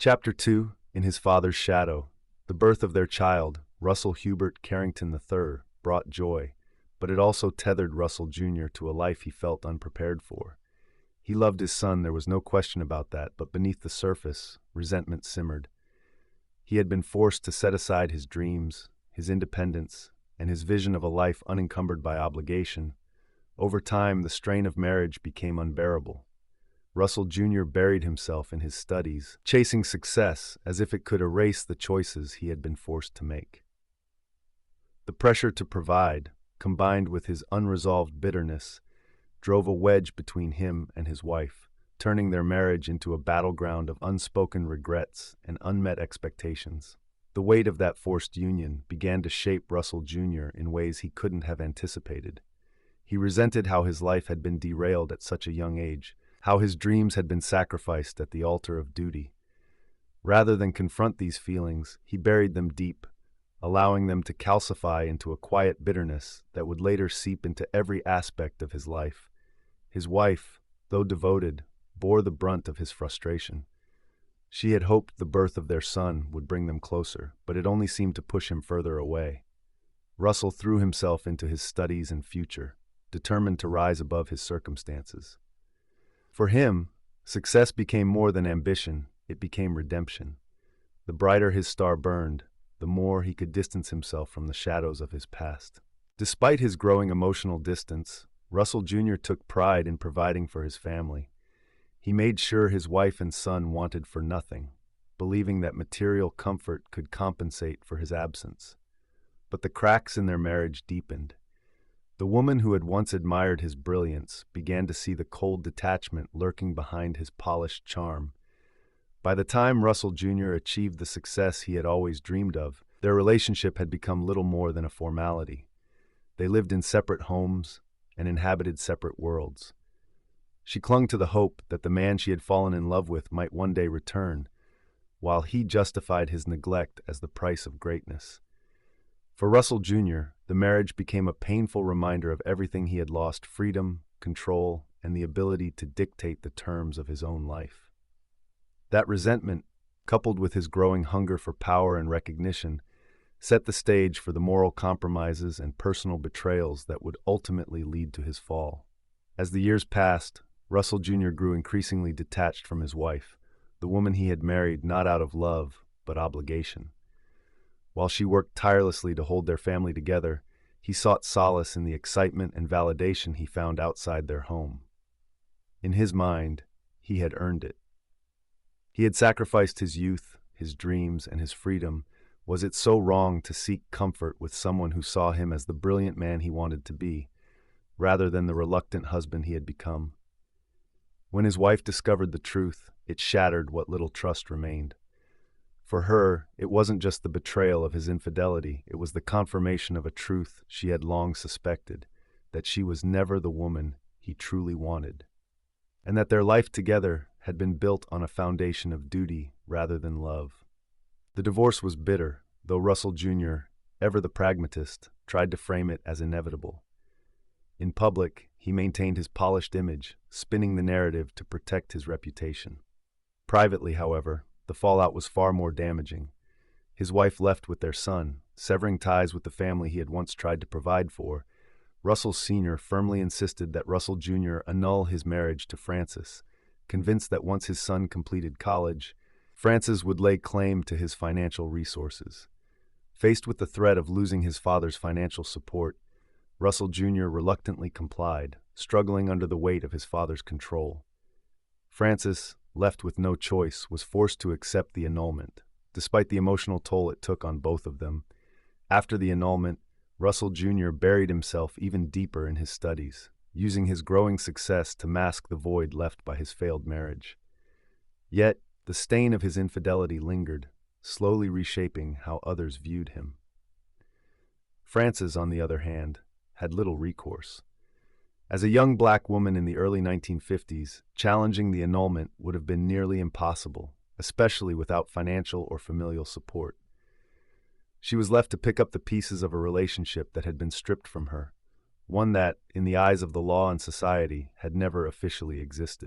Chapter 2. In His Father's Shadow. The birth of their child, Russell Hubert Carrington III, brought joy, but it also tethered Russell Jr. to a life he felt unprepared for. He loved his son, there was no question about that, but beneath the surface, resentment simmered. He had been forced to set aside his dreams, his independence, and his vision of a life unencumbered by obligation. Over time, the strain of marriage became unbearable. Russell Jr. buried himself in his studies, chasing success as if it could erase the choices he had been forced to make. The pressure to provide, combined with his unresolved bitterness, drove a wedge between him and his wife, turning their marriage into a battleground of unspoken regrets and unmet expectations. The weight of that forced union began to shape Russell Jr. in ways he couldn't have anticipated. He resented how his life had been derailed at such a young age, how his dreams had been sacrificed at the altar of duty. Rather than confront these feelings, he buried them deep, allowing them to calcify into a quiet bitterness that would later seep into every aspect of his life. His wife, though devoted, bore the brunt of his frustration. She had hoped the birth of their son would bring them closer, but it only seemed to push him further away. Russell threw himself into his studies and future, determined to rise above his circumstances. For him, success became more than ambition, it became redemption. The brighter his star burned, the more he could distance himself from the shadows of his past. Despite his growing emotional distance, Russell Jr. took pride in providing for his family. He made sure his wife and son wanted for nothing, believing that material comfort could compensate for his absence. But the cracks in their marriage deepened. The woman who had once admired his brilliance began to see the cold detachment lurking behind his polished charm. By the time Russell Jr. achieved the success he had always dreamed of, their relationship had become little more than a formality. They lived in separate homes and inhabited separate worlds. She clung to the hope that the man she had fallen in love with might one day return, while he justified his neglect as the price of greatness. For Russell Jr., the marriage became a painful reminder of everything he had lost: freedom, control, and the ability to dictate the terms of his own life. That resentment, coupled with his growing hunger for power and recognition, set the stage for the moral compromises and personal betrayals that would ultimately lead to his fall. As the years passed, Russell Jr. grew increasingly detached from his wife, the woman he had married not out of love, but obligation. While she worked tirelessly to hold their family together, he sought solace in the excitement and validation he found outside their home. In his mind, he had earned it. He had sacrificed his youth, his dreams, and his freedom. Was it so wrong to seek comfort with someone who saw him as the brilliant man he wanted to be, rather than the reluctant husband he had become? When his wife discovered the truth, it shattered what little trust remained. For her, it wasn't just the betrayal of his infidelity, it was the confirmation of a truth she had long suspected, that she was never the woman he truly wanted, and that their life together had been built on a foundation of duty rather than love. The divorce was bitter, though Russell Jr., ever the pragmatist, tried to frame it as inevitable. In public, he maintained his polished image, spinning the narrative to protect his reputation. Privately, however, the fallout was far more damaging. His wife left with their son, severing ties with the family he had once tried to provide for. Russell Sr. firmly insisted that Russell Jr. annul his marriage to Frances, convinced that once his son completed college, Frances would lay claim to his financial resources. Faced with the threat of losing his father's financial support, Russell Jr. reluctantly complied, struggling under the weight of his father's control. Frances, left with no choice, was forced to accept the annulment, despite the emotional toll it took on both of them. After the annulment, Russell Jr. buried himself even deeper in his studies, using his growing success to mask the void left by his failed marriage. Yet, the stain of his infidelity lingered, slowly reshaping how others viewed him. Frances, on the other hand, had little recourse. As a young black woman in the early 1950s, challenging the annulment would have been nearly impossible, especially without financial or familial support. She was left to pick up the pieces of a relationship that had been stripped from her, one that, in the eyes of the law and society, had never officially existed.